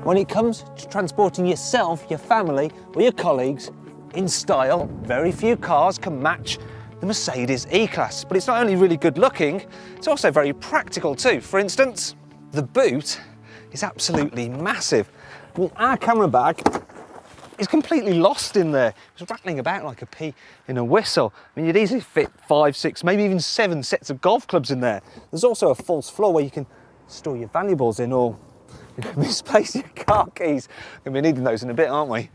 When it comes to transporting yourself, your family or your colleagues in style, very few cars can match the Mercedes E-Class. But it's not only really good looking, it's also very practical too. For instance, the boot is absolutely massive. I mean, our camera bag is completely lost in there. It's rattling about like a pea in a whistle. I mean, you'd easily fit 5, 6, maybe even 7 sets of golf clubs in there. There's also a false floor where you can store your valuables in, or misplace your car keys. We'll be needing those in a bit, aren't we?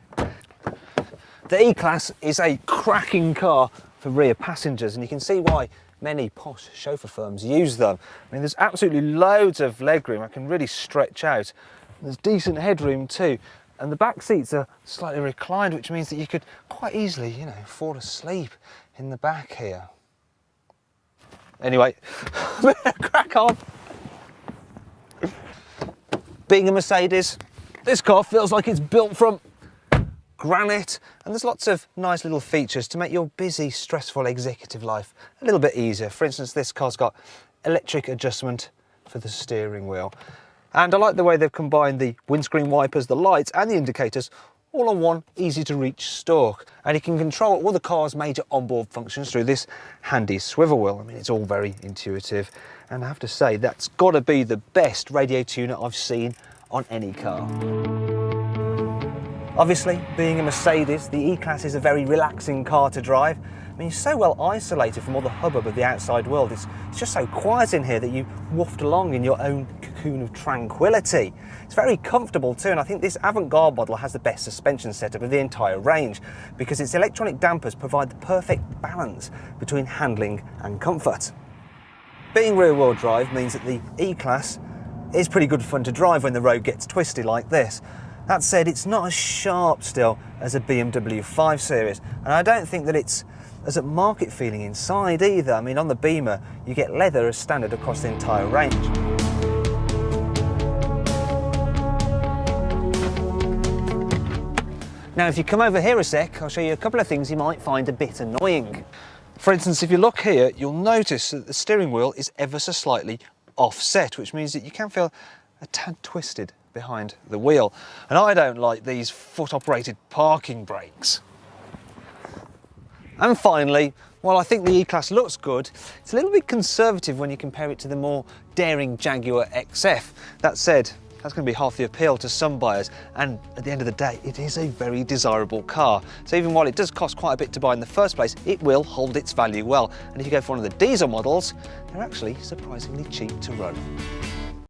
The E-Class is a cracking car for rear passengers, and you can see why many posh chauffeur firms use them. I mean, there's absolutely loads of legroom. I can really stretch out. There's decent headroom too, and the back seats are slightly reclined, which means that you could quite easily, you know, fall asleep in the back here. Anyway, crack on. Being a Mercedes, this car feels like it's built from granite, and there's lots of nice little features to make your busy, stressful executive life a little bit easier. For instance, this car's got electric adjustment for the steering wheel. And I like the way they've combined the windscreen wipers, the lights and the indicators all on one easy to reach stalk. And you can control all the car's major onboard functions through this handy swivel wheel. I mean, it's all very intuitive. And I have to say, that's got to be the best radio tuner I've seen on any car. Obviously, being a Mercedes, the E-Class is a very relaxing car to drive. I mean, you're so well isolated from all the hubbub of the outside world. It's just so quiet in here that you waft along in your own cocoon of tranquility. It's very comfortable too, and I think this avant-garde model has the best suspension setup of the entire range because its electronic dampers provide the perfect balance between handling and comfort. Being rear-wheel drive means that the E-Class is pretty good fun to drive when the road gets twisty like this. That said, it's not as sharp still as a BMW 5 Series, and I don't think that it's as a market feeling inside either. I mean, on the Beamer, you get leather as standard across the entire range. Now, if you come over here a sec, I'll show you a couple of things you might find a bit annoying. For instance, if you look here, you'll notice that the steering wheel is ever so slightly offset, which means that you can feel a tad twisted behind the wheel. And I don't like these foot-operated parking brakes. And finally, while I think the E-Class looks good, it's a little bit conservative when you compare it to the more daring Jaguar XF. That said, that's going to be half the appeal to some buyers, and at the end of the day, it is a very desirable car. So even while it does cost quite a bit to buy in the first place, it will hold its value well. And if you go for one of the diesel models, they're actually surprisingly cheap to run.